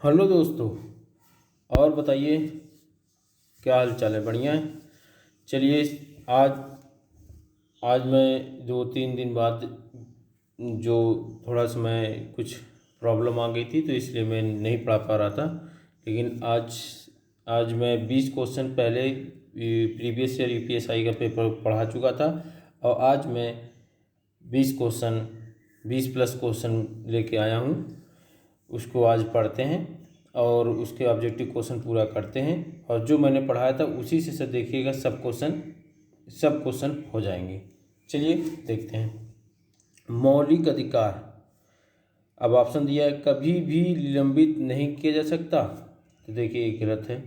Hello दोस्तों। और बताइए, क्या हाल चाल है? बढ़िया है। चलिए, आज आज मैं 2-3 दिन बाद जो थोड़ा सा मैं कुछ प्रॉब्लम आ गई थी तो इसलिए मैं नहीं पढ़ा पा रहा था। लेकिन आज आज मैं 20 क्वेश्चन पहले प्रीवियस ईयर यूपीएसआई का पेपर पढ़ा चुका था और आज मैं 20 क्वेश्चन लेके आया हूँ। उसको आज पढ़ते हैं और उसके ऑब्जेक्टिव क्वेश्चन पूरा करते हैं और जो मैंने पढ़ाया था उसी से सब देखिएगा, सब क्वेश्चन हो जाएंगे। चलिए देखते हैं। मौलिक अधिकार। अब ऑप्शन दिया है, कभी भी निलंबित नहीं किया जा सकता, तो देखिए ये गलत है।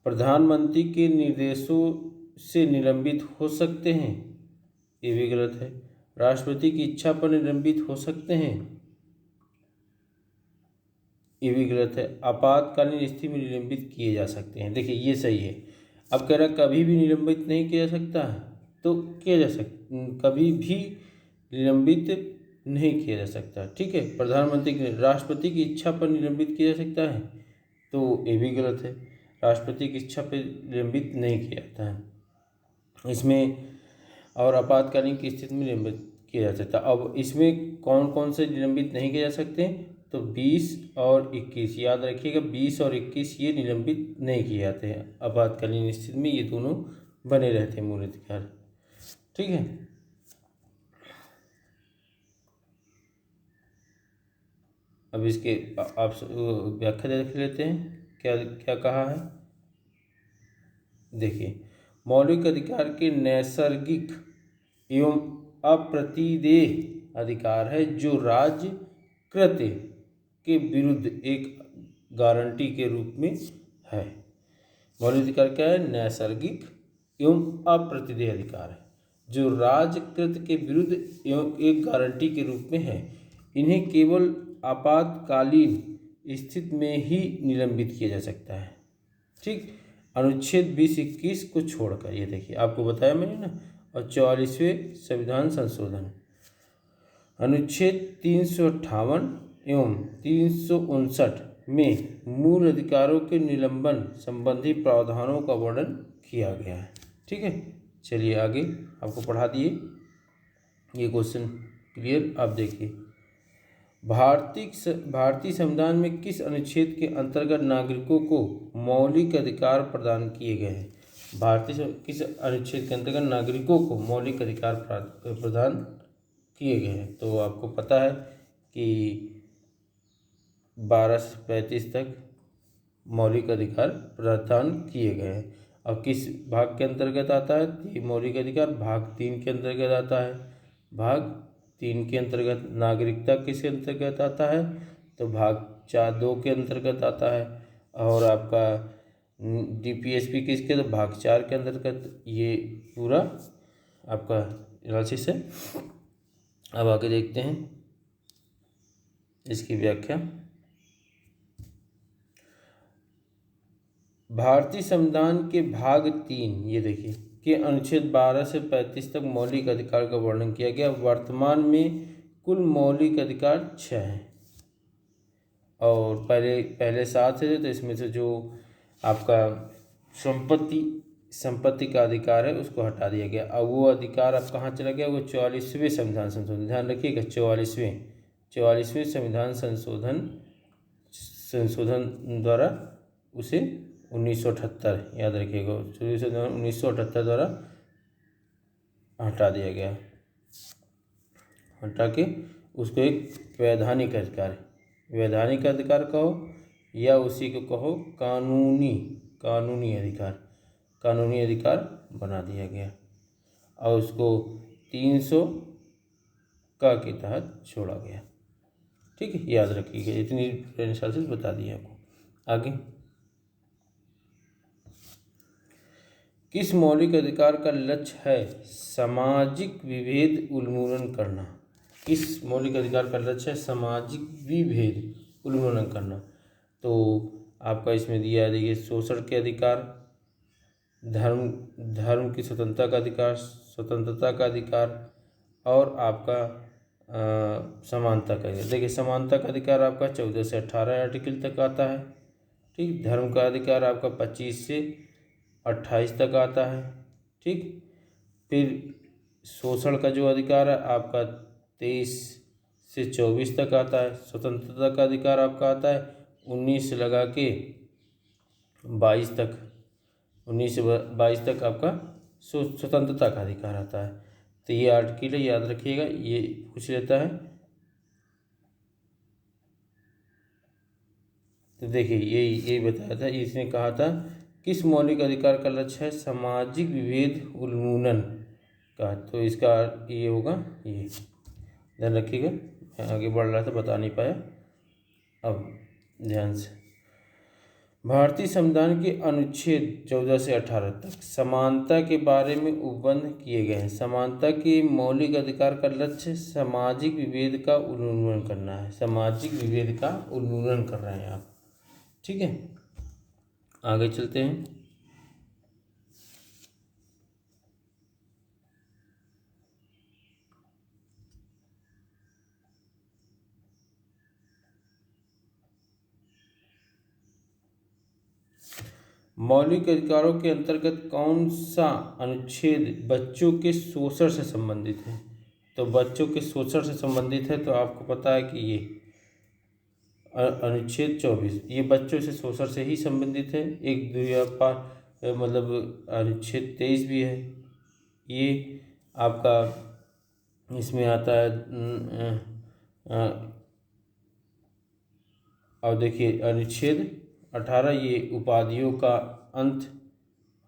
प्रधानमंत्री के निर्देशों से निलंबित हो सकते हैं, ये भी गलत है। राष्ट्रपति की इच्छा पर निलंबित हो सकते हैं, ये भी गलत है। आपातकालीन स्थिति में निलंबित किए जा सकते हैं, देखिए ये सही है। अब कह रहा कभी भी निलंबित नहीं किया जा सकता है, तो किया जा सकता, कभी भी निलंबित नहीं किया जा सकता। ठीक है। प्रधानमंत्री के राष्ट्रपति की इच्छा पर निलंबित किया जा सकता है, तो ये भी गलत है। राष्ट्रपति की इच्छा पर निलंबित नहीं किया जाता है इसमें। और आपातकालीन की स्थिति में निलंबित किया जा सकता। अब इसमें कौन कौन से निलंबित नहीं किए जा सकते, तो 20 और 21 याद रखिएगा। 20 और 21 ये निलंबित नहीं किए जाते हैं। आपातकालीन स्थिति में ये दोनों बने रहते हैं मूल अधिकार। ठीक है। अब इसके आप व्याख्या देख लेते हैं, क्या क्या कहा है। देखिए, मौलिक अधिकार के नैसर्गिक एवं अप्रतिदेय अधिकार है जो राज्य कृत्य के विरुद्ध एक गारंटी के रूप में है। मौलिक अधिकार क्या है? नैसर्गिक एवं अप्रतिदेय अधिकार है जो राज्य कृत्य के विरुद्ध एवं एक गारंटी के रूप में है। इन्हें केवल आपातकालीन स्थिति में ही निलंबित किया जा सकता है। ठीक। अनुच्छेद 20-21 को छोड़कर, ये देखिए आपको बताया मैंने ना। और 44वें संविधान संशोधन, अनुच्छेद 358 एवं 359 में मूल अधिकारों के निलंबन संबंधी प्रावधानों का वर्णन किया गया है। ठीक है। चलिए आगे आपको पढ़ा दिए ये क्वेश्चन। क्लियर? आप देखिए, भारतीय संविधान में किस अनुच्छेद के अंतर्गत नागरिकों को मौलिक अधिकार प्रदान किए गए हैं? किस अनुच्छेद के अंतर्गत नागरिकों को मौलिक अधिकार प्रदान किए गए हैं? तो आपको पता है कि 12 से 35 तक मौलिक अधिकार प्रदान किए गए हैं। और किस भाग के अंतर्गत आता है ये मौलिक अधिकार? भाग 3 के अंतर्गत आता है। भाग 3 के अंतर्गत। नागरिकता किसके अंतर्गत आता है? तो भाग 4-2 के अंतर्गत आता है। और आपका डीपीएसपी किसके? तो भाग 4 के अंतर्गत। ये पूरा आपका एनालिसिस है। अब आगे देखते हैं इसकी व्याख्या। भारतीय संविधान के भाग 3, ये देखिए, के अनुच्छेद 12 से 35 तक मौलिक अधिकार का वर्णन किया गया। वर्तमान में कुल मौलिक अधिकार 6 हैं और पहले 7 थे। तो इसमें से जो आपका संपत्ति का अधिकार है उसको हटा दिया गया। अब वो अधिकार अब कहाँ चला गया? वो 44वें संविधान संशोधन, ध्यान रखिएगा, 44वें संविधान संशोधन द्वारा उसे 1978, याद रखिएगा, 1978 द्वारा हटा दिया गया। हटा के उसको एक वैधानिक अधिकार कहो या उसी को कहो कानूनी अधिकार बना दिया गया और उसको 300 के तहत छोड़ा गया। ठीक है, याद रखिएगा। इतनी एनालिसिस बता दी आपको। आगे, किस मौलिक अधिकार का लक्ष्य है सामाजिक विभेद उन्मूलन करना? किस मौलिक अधिकार का लक्ष्य है सामाजिक विभेद उन्मूलन करना? तो आपका इसमें दिया है, देखिए, शोषण के अधिकार, धर्म की स्वतंत्रता का अधिकार और आपका समानता का अधिकार। देखिए समानता का अधिकार आपका 14 से 18 आर्टिकल तक आता है। ठीक, धर्म का अधिकार आपका 25 से 28 तक आता है। ठीक, फिर शोषण का जो अधिकार है आपका 23 से 24 तक आता है। स्वतंत्रता का अधिकार आपका आता है 19 से लगा के 22 तक, 19 से 22 तक आपका स्वतंत्रता का अधिकार आता है। तो ये आर्टिकल है, याद रखिएगा, ये पूछ लेता है। तो देखिए ये बताया था, इसने कहा था किस मौलिक अधिकार का लक्ष्य है सामाजिक विभेद उन्मूलन का। तो इसका ये होगा, ये ध्यान रखिएगा। मैं आगे बढ़ रहा था, बता नहीं पाया, अब ध्यान से। भारतीय संविधान के अनुच्छेद 14 से 18 तक समानता के बारे में उपबंध किए गए हैं। समानता के मौलिक अधिकार का लक्ष्य सामाजिक विभेद का उन्मूलन करना है। सामाजिक विभेद का उन्मूलन कर रहे हैं आप। ठीक है, आगे चलते हैं। मौलिक अधिकारों के अंतर्गत कौन सा अनुच्छेद बच्चों के शोषण से संबंधित है? तो बच्चों के शोषण से संबंधित है, तो आपको पता है कि ये अनुच्छेद 24 ये बच्चों से शोषण से ही संबंधित है। एक दो या मतलब अनुच्छेद 23 भी है, ये आपका इसमें आता है। और देखिए अनुच्छेद 18 ये उपाधियों का अंत,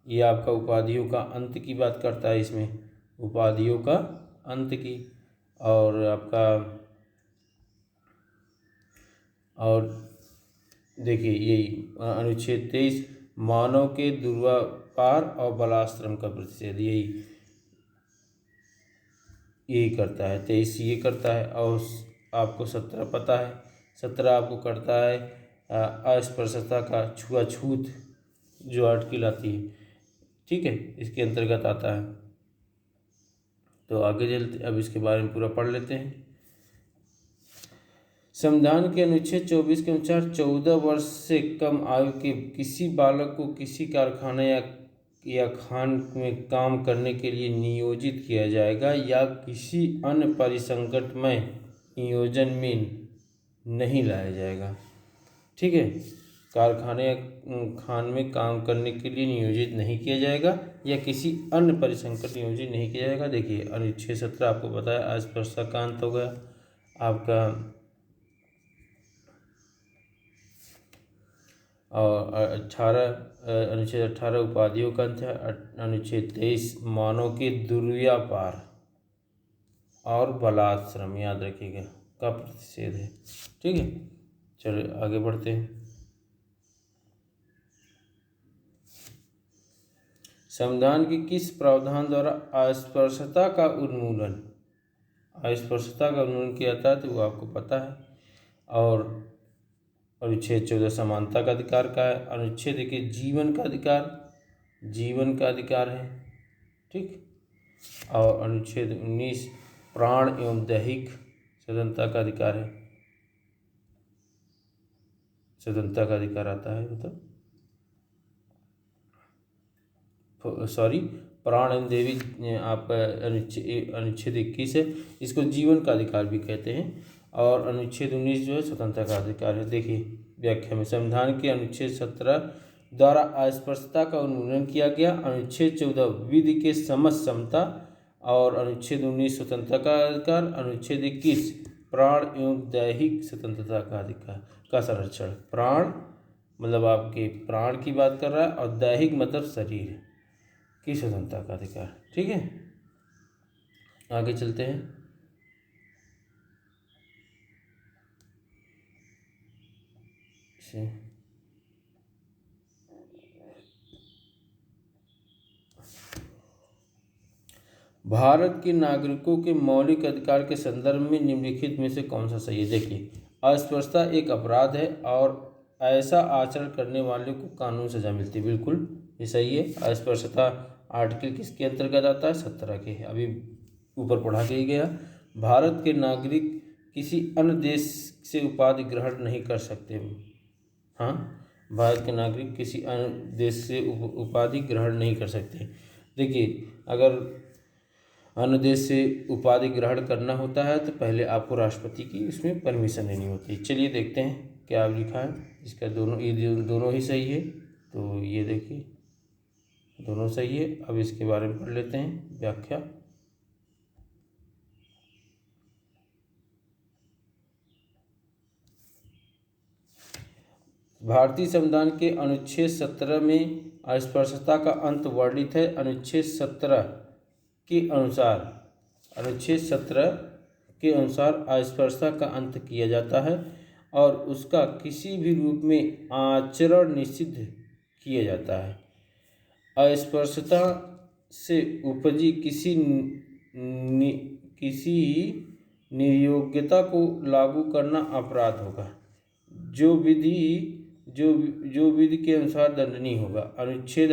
ये आपका उपाधियों का अंत की बात करता है, इसमें उपाधियों का अंत की। और आपका और देखिए यही अनुच्छेद 23 मानव के दुर्व्यापार और बलाश्रम का प्रतिषेध, यही करता है। 23 ये करता है। और आपको 17 पता है, 17 आपको करता है अस्पृश्यता का छुआछूत जो आर्टिकल आती है, ठीक है, इसके अंतर्गत आता है। तो आगे चलते, अब इसके बारे में पूरा पढ़ लेते हैं। संविधान के अनुच्छेद 24 के अनुसार 14 वर्ष से कम आयु के किसी बालक को किसी कारखाने या खान में काम करने के लिए नियोजित किया जाएगा या किसी अन्य परिसंकटमय नियोजन में नहीं लाया जाएगा। ठीक है, कारखाने या खान में काम करने के लिए नियोजित नहीं किया जाएगा या किसी अन्य परिसंकट नियोजित नहीं किया जाएगा। देखिए अनुच्छेद 17 आपको बताया अस्पृश्यता का अंत हो गया आपका, और 18 अनुच्छेद 18 उपाधियों का अंत है। अनुच्छेद 23 मानव के दुर्व्यापार और बलात्श्रम, याद रखिएगा, का प्रतिषेध है। ठीक है, चलिए आगे बढ़ते हैं। संविधान के किस प्रावधान द्वारा अस्पृश्यता का उन्मूलन किया जाता है? तो वो आपको पता है। और अनुच्छेद 14 समानता का अधिकार का है। अनुच्छेद 21 जीवन का अधिकार है। ठीक, और अनुच्छेद 19 प्राण एवं दैहिक स्वतंत्रता का अधिकार है। स्वतंत्रता का अधिकार आता है, मतलब सॉरी, प्राण एवं दैहिक आपका अनुच्छेद 21 है, इसको जीवन का अधिकार भी कहते हैं। और अनुच्छेद 19 जो है स्वतंत्रता का अधिकार है। देखिए व्याख्या में, संविधान के अनुच्छेद 17 द्वारा अस्पृश्यता का उन्मूलन किया गया। अनुच्छेद 14 विधि के समझ समता और अनुच्छेद 19 स्वतंत्रता का अधिकार। अनुच्छेद 21 प्राण एवं दैहिक स्वतंत्रता का अधिकार का संरक्षण। प्राण मतलब आपके प्राण की बात कर रहा है, और दैहिक मतलब शरीर की स्वतंत्रता का अधिकार। ठीक है, आगे चलते हैं। भारत के नागरिकों के मौलिक अधिकार के संदर्भ में निम्नलिखित में से कौन सा सही है? देखिए अस्पृश्यता एक अपराध है और ऐसा आचरण करने वाले को कानून सजा मिलती है, बिल्कुल ये सही है। अस्पृश्यता आर्टिकल किसके अंतर्गत आता है? 17 के, अभी ऊपर पढ़ा के ही गया। भारत के नागरिक किसी अन्य देश से उपाधि ग्रहण नहीं कर सकते। हाँ, भारत के नागरिक किसी अन्य देश से उपाधि ग्रहण नहीं कर सकते। देखिए, अगर अन्य देश से उपाधि ग्रहण करना होता है तो पहले आपको राष्ट्रपति की इसमें परमिशन लेनी होती है। चलिए देखते हैं क्या लिखा है इसका। ये दोनों ही सही है, तो ये देखिए दोनों सही है। अब इसके बारे में पढ़ लेते हैं व्याख्या। भारतीय संविधान के अनुच्छेद 17 में अस्पृश्यता का अंत वर्णित है। अनुच्छेद 17 के अनुसार अस्पृश्यता का अंत किया जाता है और उसका किसी भी रूप में आचरण निषिद्ध किया जाता है। अस्पृश्यता से उपजी किसी निर्योग्यता को लागू करना अपराध होगा, जो विधि के अनुसार दंडनीय होगा। अनुच्छेद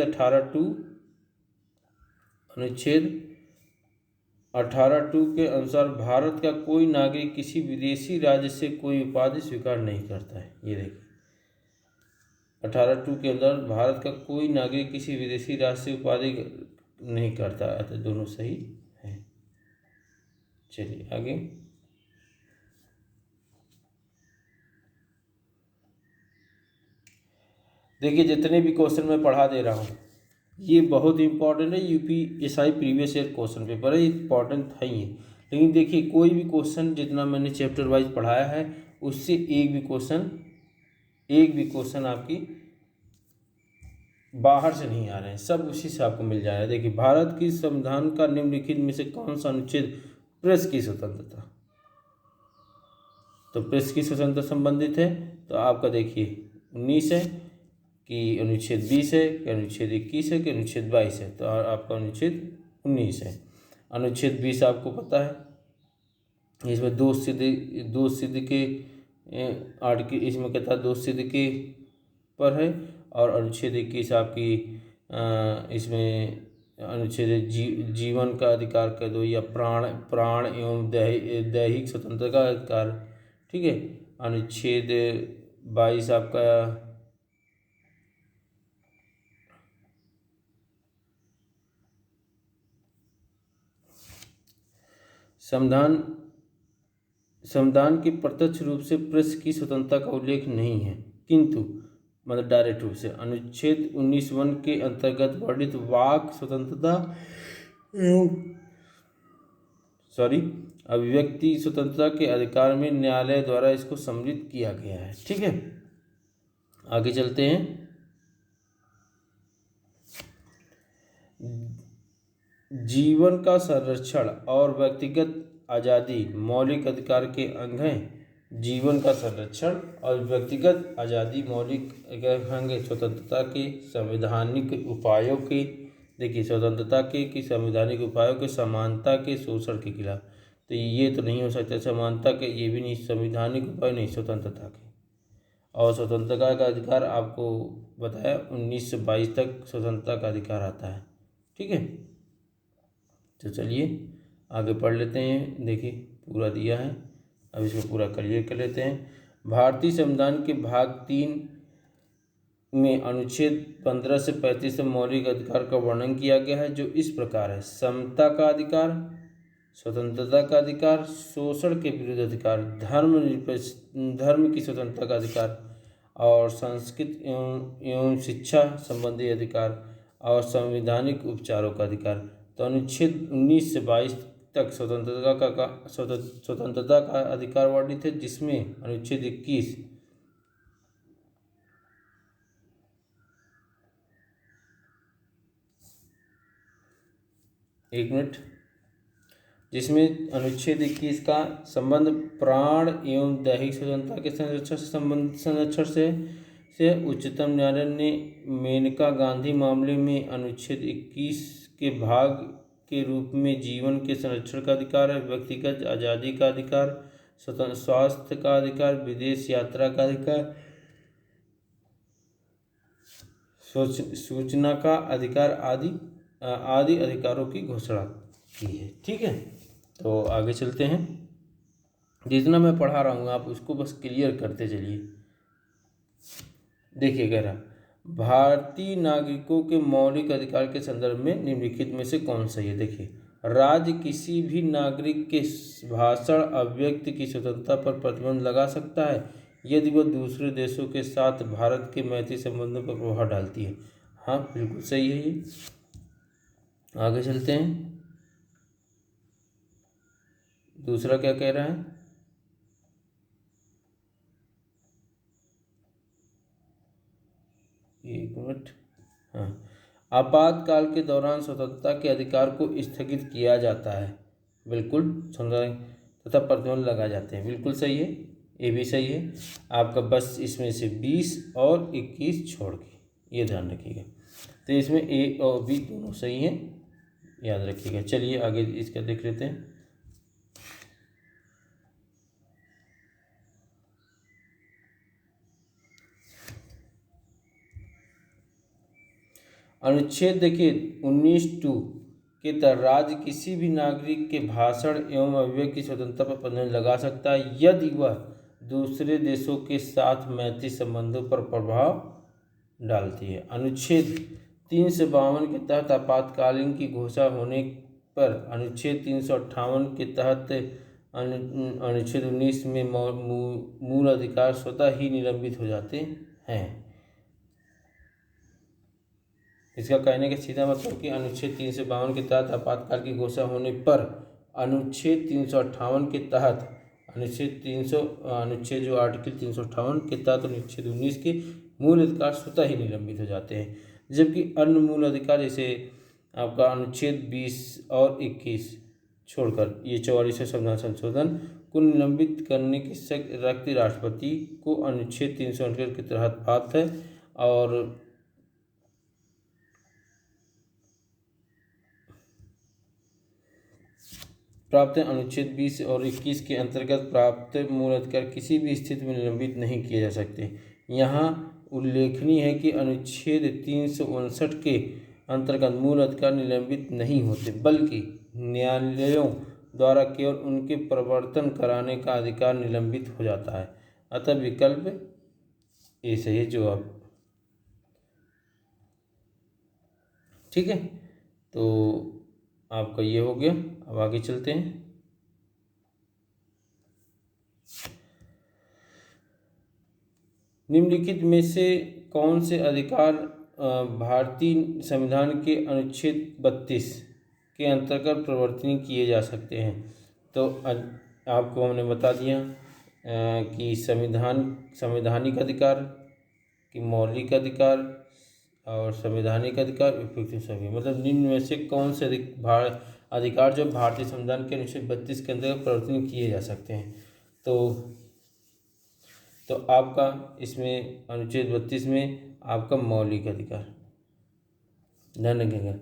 18(2) के अनुसार भारत का कोई नागरिक किसी विदेशी राज्य से कोई उपाधि स्वीकार नहीं करता है। ये देखिए 18(2) के अंदर भारत का कोई नागरिक किसी विदेशी राज्य से उपाधि नहीं करता है, तो दोनों सही है। चलिए आगे। देखिए, जितने भी क्वेश्चन मैं पढ़ा दे रहा हूँ ये बहुत इंपॉर्टेंट है। UPSI previous year question paper है, इंपॉर्टेंट है ही। लेकिन देखिए, कोई भी क्वेश्चन जितना मैंने चैप्टर वाइज पढ़ाया है उससे एक भी क्वेश्चन आपकी बाहर से नहीं आ रहे हैं, सब उसी से आपको मिल जाएगा। देखिए, भारत की संविधान का निम्नलिखित में से कौन सा अनुच्छेद प्रेस की स्वतंत्रता, तो प्रेस की स्वतंत्रता संबंधित है, तो आपका देखिए 19 है कि अनुच्छेद 20 है कि अनुच्छेद 21 है कि अनुच्छेद 22 है, तो आपका अनुच्छेद 19 है। अनुच्छेद 20 आपको पता है, इसमें दो सिद्ध के आर्टिकल इसमें कहता है दो सिद्ध के पर है। और अनुच्छेद 21 आपकी इसमें अनुच्छेद जीवन का अधिकार कह दो या प्राण एवं दैहिक स्वतंत्रता का अधिकार, ठीक है। अनुच्छेद 22 आपका संविधान के प्रत्यक्ष रूप से प्रेस की स्वतंत्रता का उल्लेख नहीं है, किंतु मतलब डायरेक्ट रूप से अनुच्छेद 19(1) के अंतर्गत वर्णित वाक स्वतंत्रता अभिव्यक्ति स्वतंत्रता के अधिकार में न्यायालय द्वारा इसको सम्मिलित किया गया है, ठीक है। आगे चलते हैं। जीवन का संरक्षण और व्यक्तिगत आज़ादी मौलिक अधिकार के अंग हैं। जीवन का संरक्षण और व्यक्तिगत आज़ादी मौलिक अंग स्वतंत्रता के संवैधानिक उपायों के, देखिए स्वतंत्रता के कि संवैधानिक उपायों के समानता के शोषण के खिलाफ, तो ये तो नहीं हो सकता समानता के, ये भी नहीं, संवैधानिक उपाय नहीं, स्वतंत्रता के। और स्वतंत्रता का अधिकार आपको बताया 19 से 22 तक स्वतंत्रता का अधिकार आता है, ठीक है। तो चलिए आगे पढ़ लेते हैं। देखिए पूरा दिया है, अब इसको पूरा क्लियर कर लेते हैं। भारतीय संविधान के भाग 3 में अनुच्छेद 15 से 35 में मौलिक अधिकार का वर्णन किया गया है, जो इस प्रकार है: समता का अधिकार, स्वतंत्रता का अधिकार, शोषण के विरुद्ध अधिकार, धर्म की स्वतंत्रता का अधिकार और संस्कृति एवं शिक्षा संबंधी अधिकार और संवैधानिक उपचारों का अधिकार। तो अनुच्छेद 19 से 22 तक स्वतंत्रता का अधिकार वर्णित है, जिसमें अनुच्छेद 21 जिसमें अनुच्छेद 21 का संबंध प्राण एवं दैहिक स्वतंत्रता के संरक्षण से उच्चतम न्यायालय ने मेनका गांधी मामले में अनुच्छेद 21 के भाग के रूप में जीवन के संरक्षण का अधिकार है, व्यक्तिगत आज़ादी का अधिकार, स्वास्थ्य का अधिकार, विदेश यात्रा का अधिकार, सूचना का अधिकार आदि अधिकारों की घोषणा की है, ठीक है। तो आगे चलते हैं। जितना मैं पढ़ा रहा हूँ आप उसको बस क्लियर करते चलिए। देखिए कह रहा, भारतीय नागरिकों के मौलिक अधिकार के संदर्भ में निम्नलिखित में से कौन सही है। देखिए, राज्य किसी भी नागरिक के भाषण अभिव्यक्ति की स्वतंत्रता पर प्रतिबंध लगा सकता है यदि वह दूसरे देशों के साथ भारत के मैत्री संबंधों पर प्रभाव डालती है। हाँ, बिल्कुल सही है ये। आगे चलते हैं। दूसरा क्या कह रहा है, एक मिनट। हाँ, आपातकाल के दौरान स्वतंत्रता के अधिकार को स्थगित किया जाता है। बिल्कुल तथा प्रतिबंध लगाए जाते हैं। बिल्कुल सही है, ये भी सही है आपका। बस इसमें से 20 और 21 छोड़ के ये ध्यान रखिएगा। तो इसमें ए और बी दोनों सही हैं, याद रखिएगा। चलिए आगे इसका देख लेते हैं। अनुच्छेद देखिए 19(2) के तहत राज्य किसी भी नागरिक के भाषण एवं अभिव्यक्ति की स्वतंत्रता पर प्रतिबंध लगा सकता है यदि वह दूसरे देशों के साथ मैत्री संबंधों पर प्रभाव डालती है। अनुच्छेद 352 के तहत आपातकालीन की घोषणा होने पर अनुच्छेद 358 के तहत अनुच्छेद 19 में मूल अधिकार स्वतः ही निलंबित हो जाते हैं। इसका कहने का सीधा मतलब कि अनुच्छेद 352 के तहत आपातकाल की घोषणा होने पर अनुच्छेद 358 के तहत अनुच्छेद जो आर्टिकल 358 के तहत अनुच्छेद 19 के मूल अधिकार स्वतः ही निलंबित हो जाते हैं। जबकि अन्य मूल अधिकार जैसे आपका अनुच्छेद 20 और 21 छोड़कर ये 44वें संविधान संशोधन को निलंबित करने की शक्ति राष्ट्रपति को अनुच्छेद 368 के तहत प्राप्त है और प्राप्त अनुच्छेद 20 और 21 के अंतर्गत प्राप्त मूल अधिकार किसी भी स्थिति में निलंबित नहीं किए जा सकते। यहाँ उल्लेखनीय है कि अनुच्छेद 359 के अंतर्गत मूल अधिकार निलंबित नहीं होते बल्कि न्यायालयों द्वारा केवल उनके प्रवर्तन कराने का अधिकार निलंबित हो जाता है। अतः विकल्प ए सही है जवाब। ठीक है, तो आपका ये हो गया। अब आगे चलते हैं। निम्नलिखित में से कौन से अधिकार भारतीय संविधान के अनुच्छेद 32 के अंतर्गत प्रवर्तनीय किए जा सकते हैं। तो आपको हमने बता दिया कि संवैधानिक अधिकार कि मौलिक अधिकार और संवैधानिक अधिकार उपयुक्त सभी, मतलब निम्न में से कौन से अधिकार जो भारतीय संविधान के अनुच्छेद 32 के अंतर्गत प्रवर्तनीय किए जा सकते हैं। तो आपका इसमें अनुच्छेद 32 में आपका मौलिक अधिकार ध्यान रखिएगा,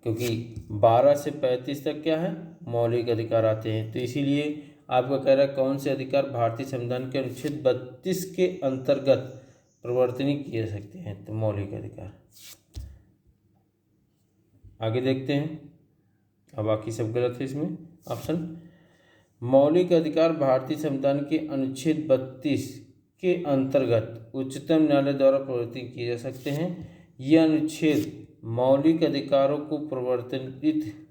क्योंकि 12 से 35 तक क्या है, मौलिक अधिकार आते हैं। तो इसीलिए आपका कह रहा है कौन से अधिकार भारतीय संविधान के अनुच्छेद 32 के अंतर्गत प्रवर्तनीय किए जा सकते हैं। तो मौलिक अधिकार। आगे देखते हैं। अब बाकी सब गलत है इसमें ऑप्शन। मौलिक अधिकार भारतीय संविधान के अनुच्छेद 32 के अंतर्गत उच्चतम न्यायालय द्वारा प्रवर्तित किए जा सकते हैं। यह अनुच्छेद मौलिक अधिकारों को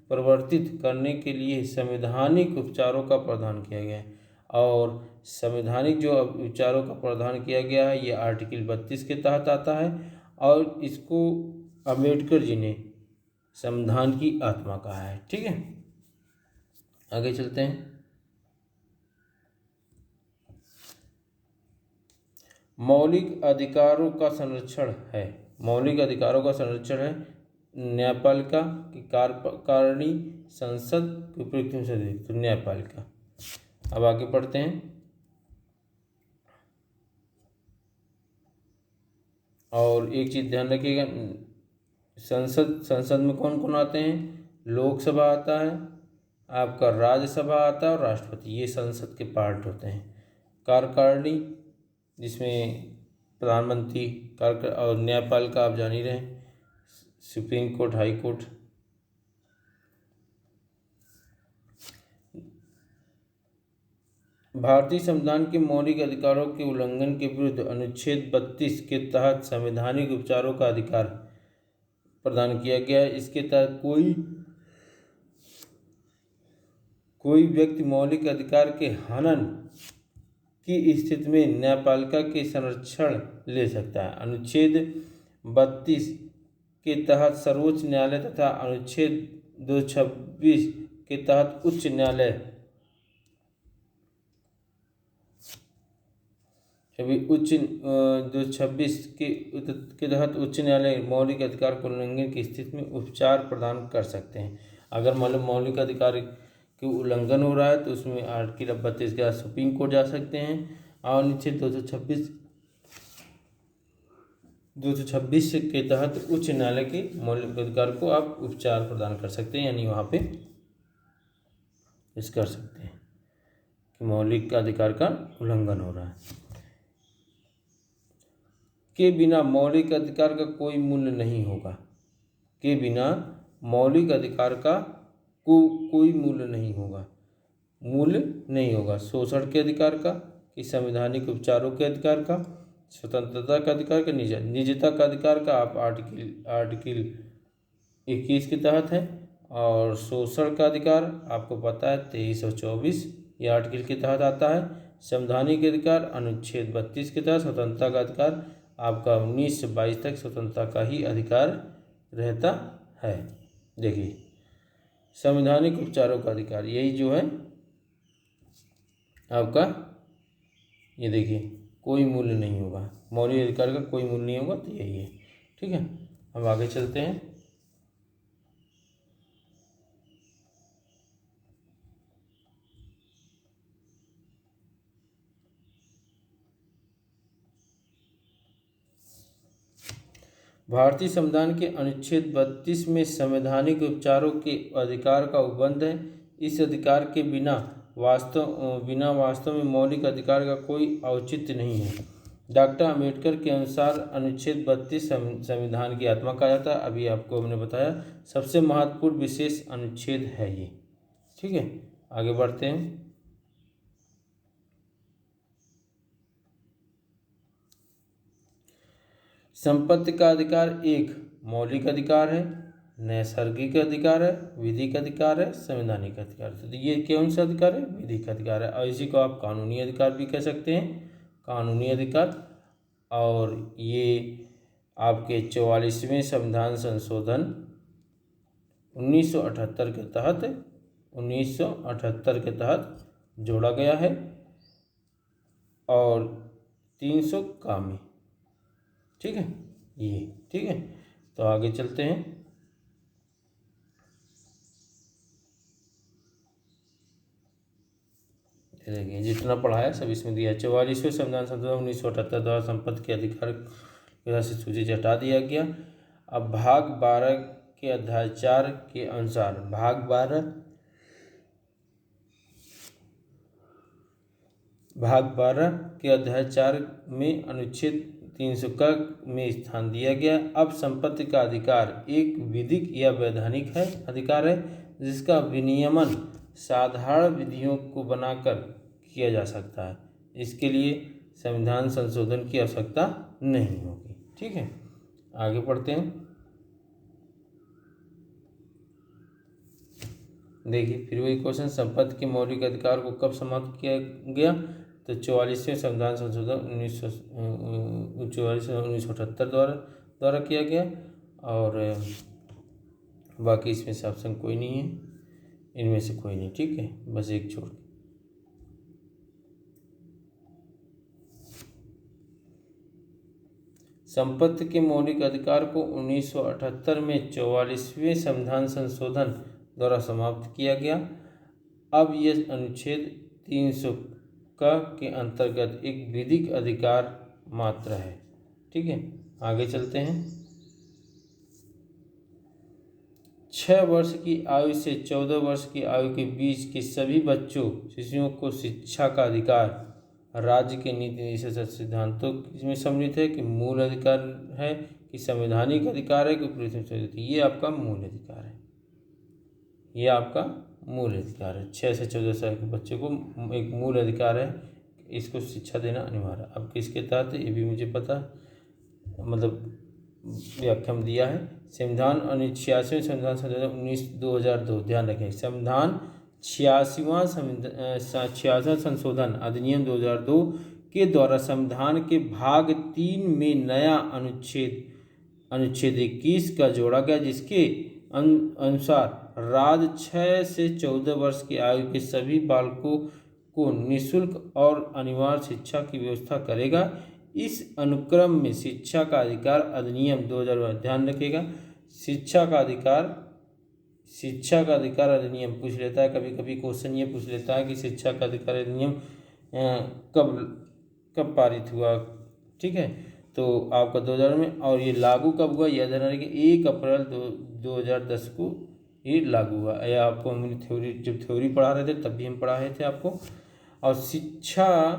प्रवर्तित करने के लिए संवैधानिक उपचारों का प्रावधान किया गया है और संवैधानिक जो उपचारों का प्रावधान किया गया है ये आर्टिकल 32 के तहत आता है और इसको अम्बेडकर जी ने संविधान की आत्मा कहा है। ठीक है, आगे चलते हैं। मौलिक अधिकारों का संरक्षण है, मौलिक अधिकारों का संरक्षण है न्यायपालिका की कार्यकारिणी संसद उपयुक्त संसदीय, तो न्यायपालिका। अब आगे पढ़ते हैं। और एक चीज ध्यान रखिएगा, संसद में कौन कौन आते हैं, लोकसभा आता है, आपका राज्यसभा आता है और राष्ट्रपति, ये संसद के पार्ट होते हैं। कार्यकारिणी जिसमें प्रधानमंत्री और न्यायपालिका आप जान ही रहे हैं, सुप्रीम कोर्ट, हाई कोर्ट। भारतीय संविधान के मौलिक अधिकारों के उल्लंघन के विरुद्ध अनुच्छेद 32 के तहत संवैधानिक उपचारों का अधिकार प्रदान किया गया है। इसके तहत कोई व्यक्ति मौलिक अधिकार के हनन की स्थिति में न्यायपालिका के संरक्षण ले सकता है। अनुच्छेद 32 के तहत सर्वोच्च न्यायालय तथा अनुच्छेद 226 के तहत उच्च न्यायालय उच्च 226 के तहत उच्च न्यायालय मौलिक अधिकार को उल्लंघन की स्थिति में उपचार प्रदान कर सकते हैं। अगर मतलब मौलिक अधिकार के उल्लंघन हो रहा है तो उसमें आर्टिकल 32 के तहत सुप्रीम कोर्ट जा सकते हैं और अनुच्छेद 226 के तहत उच्च न्यायालय के मौलिक अधिकार को आप उपचार प्रदान कर सकते हैं, यानी वहाँ पे इस कर सकते हैं कि मौलिक अधिकार का उल्लंघन हो रहा है। के बिना मौलिक अधिकार का कोई मूल्य नहीं होगा। के बिना मौलिक अधिकार का कोई मूल्य नहीं होगा। मूल्य नहीं होगा शोषण के अधिकार का, कि संवैधानिक उपचारों के अधिकार का, स्वतंत्रता का अधिकार का, निजता का अधिकार का आप आर्टिकल 21 के तहत है। और शोषण का अधिकार आपको पता है 23 और 24 ये आर्टिकल के तहत आता है। संवैधानिक अधिकार अनुच्छेद 32 के तहत। स्वतंत्रता का अधिकार आपका 19 से 22 तक स्वतंत्रता का ही अधिकार रहता है। देखिए संवैधानिक उपचारों का अधिकार यही जो है आपका, ये देखिए कोई मूल्य नहीं होगा, मौलिक अधिकार का कोई मूल्य नहीं होगा, तो यही है। ठीक है, अब आगे चलते हैं। भारतीय संविधान के अनुच्छेद 32 में संवैधानिक उपचारों के अधिकार का उपबंध है। इस अधिकार के बिना वास्तव में मौलिक अधिकार का कोई औचित्य नहीं है। डॉक्टर अम्बेडकर के अनुसार अनुच्छेद 32 संविधान की आत्मा कहा जाता है। अभी आपको हमने बताया सबसे महत्वपूर्ण विशेष अनुच्छेद है ये। ठीक है, आगे बढ़ते हैं। संपत्ति का अधिकार एक मौलिक अधिकार है, नैसर्गिक अधिकार है, विधिक अधिकार है, संवैधानिक अधिकार है। तो ये कौन सा अधिकार है? विधिक अधिकार है। और इसी को आप कानूनी अधिकार भी कह सकते हैं, कानूनी अधिकार। और ये आपके 44वें संविधान संशोधन 1978 के तहत जोड़ा गया है और 300 का में। ठीक है, ये ठीक है। तो आगे चलते हैं। देखिए जितना पढ़ाया सब इसमें दिया। 44वें संविधान संशोधन 1978 द्वारा संपत्ति के अधिकार से सूची से हटा दिया गया। अब भाग 12 के अध्याय 4 के अनुसार भाग 12 के अध्याय 4 में अनुच्छेद 300 का में स्थान दिया गया। अब संपत्ति का अधिकार एक विधिक या वैधानिक अधिकार है जिसका विनियमन साधारण विधियों को बनाकर किया जा सकता है। इसके लिए संविधान संशोधन की आवश्यकता नहीं होगी। ठीक है, आगे पढ़ते हैं। देखिए फिर वही क्वेश्चन, संपत्ति के मौलिक अधिकार को कब समाप्त किया गया? तो 44वें संविधान संशोधन 1978 द्वारा किया गया। और बाकी इसमें से ऑप्शन कोई नहीं है, इनमें से कोई नहीं। ठीक है, बस एक छोड़। संपत्ति के मौलिक अधिकार को 1978 में 44वें संविधान संशोधन द्वारा समाप्त किया गया। अब यह अनुच्छेद 300 के अंतर्गत एक विधिक अधिकार मात्र है। ठीक है, आगे चलते हैं। 6 वर्ष की आयु से 14 वर्ष की आयु के बीच के सभी बच्चों शिशुओं को शिक्षा का अधिकार राज्य के नीति निषेध सिद्धांतों इसमें सम्मिलित है कि मूल अधिकार है, कि संवैधानिक अधिकार है, कि ये आपका मूल अधिकार है। ये आपका मूल अधिकार है। 6 से 14 साल के बच्चे को एक मूल अधिकार है, इसको शिक्षा देना अनिवार्य। अब किसके तहत, ये भी मुझे पता, मतलब व्याख्या में दिया है। संविधान 86वें संविधान संशोधन 19/2002, ध्यान रखें, संविधान 86वां संशोधन अधिनियम 2002 के द्वारा संविधान के भाग 3 में नया अनुच्छेद 21 का जोड़ा गया, जिसके अनुसार राज्य 6 से 14 वर्ष की आयु के सभी बालकों को निःशुल्क और अनिवार्य शिक्षा की व्यवस्था करेगा। इस अनुक्रम में शिक्षा का अधिकार अधिनियम 2000, ध्यान रखिएगा, शिक्षा का अधिकार अधिनियम पूछ लेता है, कभी कभी क्वेश्चन ये पूछ लेता है कि शिक्षा का अधिकार अधिनियम कब पारित हुआ, ठीक है, तो आपका 2000 में, और ये लागू कब हुआ, याद रखना कि 1 अप्रैल 2010 को ये लागू हुआ। या आपको हमने थ्योरी पढ़ा रहे थे तब भी हम पढ़ाए थे आपको। और शिक्षा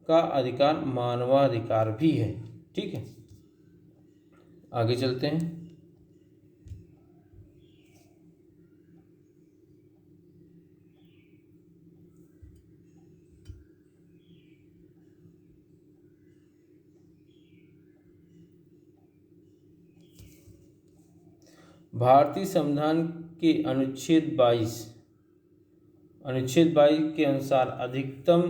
का अधिकार मानवाधिकार भी है, ठीक है। आगे चलते हैं। भारतीय संविधान के अनुच्छेद 22 के अनुसार अधिकतम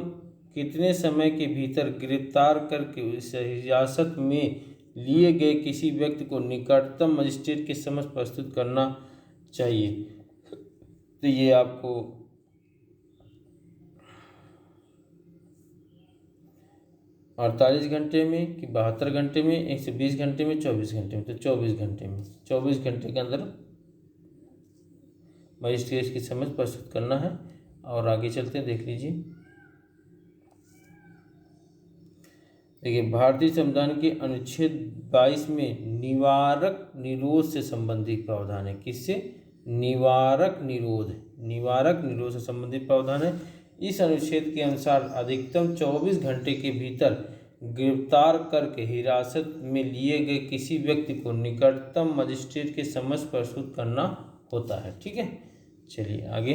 कितने समय के भीतर गिरफ्तार करके उसे हिरासत में लिए गए किसी व्यक्ति को निकटतम मजिस्ट्रेट के समक्ष प्रस्तुत करना चाहिए। तो ये आपको 48 घंटे में कि 72 घंटे में, 120 घंटे में, 24 घंटे में, तो 24 घंटे में, 24 घंटे के अंदर मजिस्ट्रेट के समक्ष प्रस्तुत करना है। और आगे चलते हैं, देख लीजिए, देखिए, भारतीय संविधान के अनुच्छेद 22 में निवारक निरोध से संबंधित प्रावधान है। किससे? निवारक निरोध से संबंधित प्रावधान है। इस अनुच्छेद के अनुसार अधिकतम 24 घंटे के भीतर गिरफ्तार करके हिरासत में लिए गए किसी व्यक्ति को निकटतम मजिस्ट्रेट के समक्ष प्रस्तुत करना होता है, ठीक है। चलिए आगे।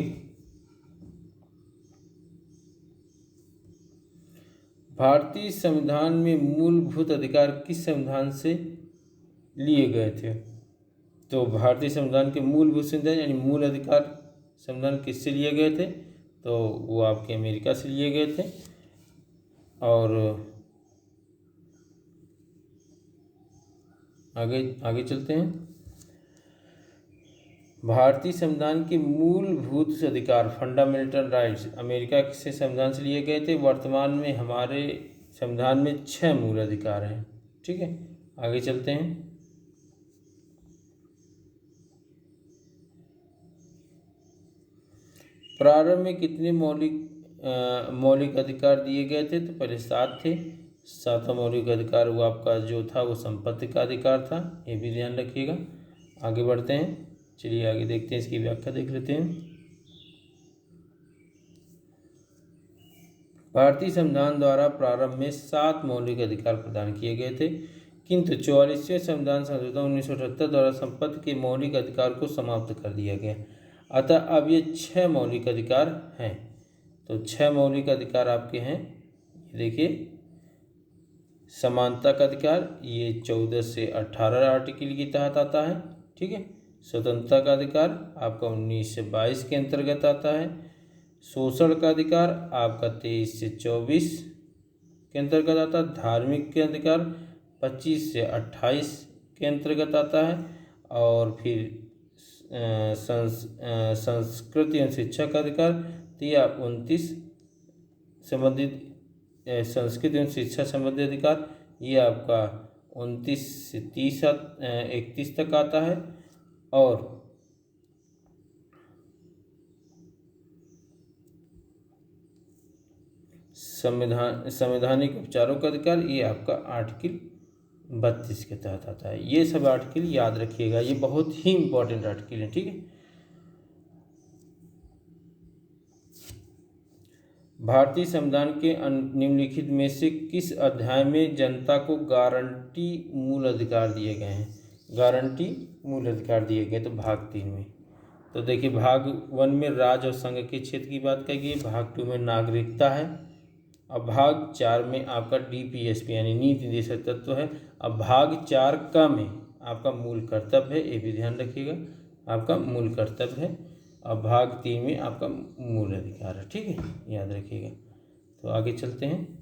भारतीय संविधान में मूलभूत अधिकार किस संविधान से लिए गए थे? तो भारतीय संविधान के मूलभूत संविधान यानी मूल अधिकार संविधान किससे लिए गए थे? तो वो आपके अमेरिका से लिए गए थे। और आगे चलते हैं। भारतीय संविधान के मूलभूत अधिकार फंडामेंटल राइट्स अमेरिका से संविधान से लिए गए थे। वर्तमान में हमारे संविधान में 6 मूल अधिकार हैं, ठीक है। आगे चलते हैं। प्रारंभ में कितने मौलिक अधिकार दिए गए थे? तो पहले 7 थे। 7वां मौलिक अधिकार वो आपका जो था वो संपत्ति का अधिकार था, ये भी ध्यान रखिएगा। आगे बढ़ते हैं, चलिए आगे देखते हैं, इसकी व्याख्या देख लेते हैं। भारतीय संविधान द्वारा प्रारंभ में 7 मौलिक अधिकार प्रदान किए गए थे, किंतु 44वें संविधान संशोधन 1978 द्वारा संपत्ति के मौलिक अधिकार को समाप्त कर दिया गया। अतः अब ये 6 मौलिक अधिकार हैं। तो 6 मौलिक अधिकार आपके हैं, ये देखिए। समानता का अधिकार ये 14 से 18 आर्टिकल के तहत आता है, ठीक है। स्वतंत्रता का अधिकार आपका 19 से 22 के अंतर्गत आता है। शोषण का अधिकार आपका 23 से 24 के अंतर्गत आता है। धार्मिक के अधिकार 25 से 28 के अंतर्गत आता है। और फिर संस्कृति एवं शिक्षा का अधिकार तो ये 29 संबंधित संस्कृति एवं शिक्षा संबंधी अधिकार ये आपका 29 से 31 तक आता है। और संवैधानिक उपचारों का अधिकार ये आपका आर्टिकल 32 के तहत आता है। ये सब आर्टिकल याद रखिएगा, ये बहुत ही इंपॉर्टेंट आर्टिकल है, ठीक है। भारतीय संविधान के निम्नलिखित में से किस अध्याय में जनता को गारंटी मूल अधिकार दिए गए हैं? गारंटी मूल अधिकार दिए गए तो भाग 3 में। तो देखिए भाग 1 में राज्य और संघ के क्षेत्र की बात कही गई, भाग 2 में नागरिकता है, अब भाग 4 में आपका DPSP यानी नीति निर्देशक तत्व है। अब भाग 4 का में आपका मूल कर्तव्य है, ये भी ध्यान रखिएगा, आपका मूल कर्तव्य है। अब भाग 3 में आपका मूल अधिकार है, ठीक है, याद रखिएगा। तो आगे चलते हैं।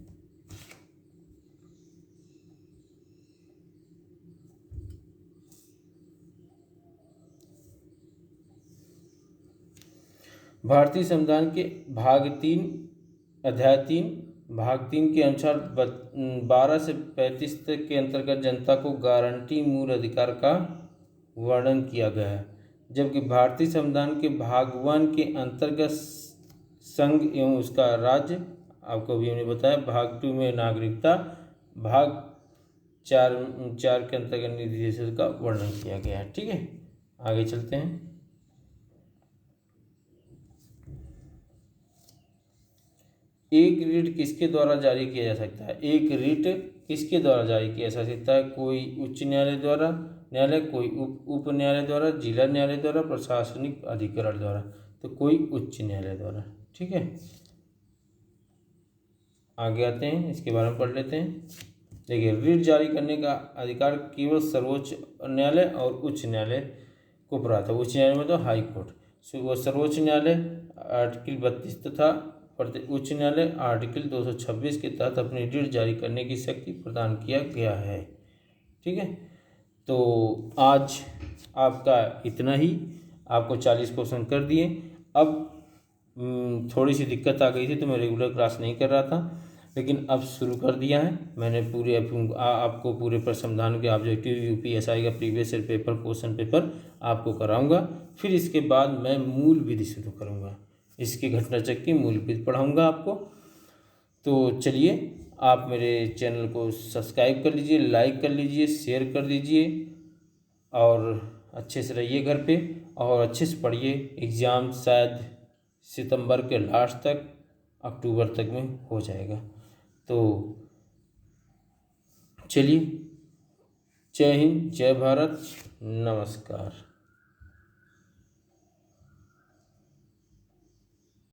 भारतीय संविधान के भाग 3 अध्याय 3 भाग 3 के अनुसार 12 से 35 तक के अंतर्गत जनता को गारंटी मूल अधिकार का वर्णन किया गया है, जबकि भारतीय संविधान के भाग 1 के अंतर्गत संघ एवं उसका राज्य, आपको अभी हमने बताया, भाग 2 में नागरिकता, भाग 4 के अंतर्गत नीति निर्देशक का वर्णन किया गया है, ठीक है। आगे चलते हैं। एक रिट किसके द्वारा जारी किया जा सकता है? एक रिट किसके द्वारा जारी किया जा सकता है? कोई उच्च न्यायालय द्वारा, कोई उप न्यायालय द्वारा, जिला न्यायालय द्वारा, प्रशासनिक अधिकरण द्वारा। तो कोई उच्च न्यायालय द्वारा, ठीक है। आगे आते हैं, इसके बारे में पढ़ लेते हैं। देखिए, रिट जारी करने का अधिकार केवल सर्वोच्च न्यायालय और उच्च न्यायालय को प्राप्त है। उच्च न्यायालय में तो हाई कोर्ट, सर्वोच्च न्यायालय आर्टिकल 32 तथा उच्च न्यायालय आर्टिकल 226 के तहत अपनी रिट जारी करने की शक्ति प्रदान किया गया है, ठीक है। तो आज आपका इतना ही, आपको 40 क्वेश्चन कर दिए। अब थोड़ी सी दिक्कत आ गई थी तो मैं रेगुलर क्लास नहीं कर रहा था, लेकिन अब शुरू कर दिया है मैंने। पूरे आपको पूरे प्रसंधान के ऑब्जेक्टिव UPSI का previous year paper, question paper आपको कराऊंगा। फिर इसके बाद मैं मूल विधि शुरू करूंगा, इसकी घटना चक्र की मूल विधि पढ़ाऊंगा आपको। तो चलिए, आप मेरे चैनल को सब्सक्राइब कर लीजिए, लाइक कर लीजिए, शेयर कर दीजिए, और अच्छे से रहिए घर पे और अच्छे से पढ़िए। एग्ज़ाम शायद सितंबर के लास्ट तक, अक्टूबर तक में हो जाएगा। तो चलिए, जय हिंद, जय भारत, नमस्कार।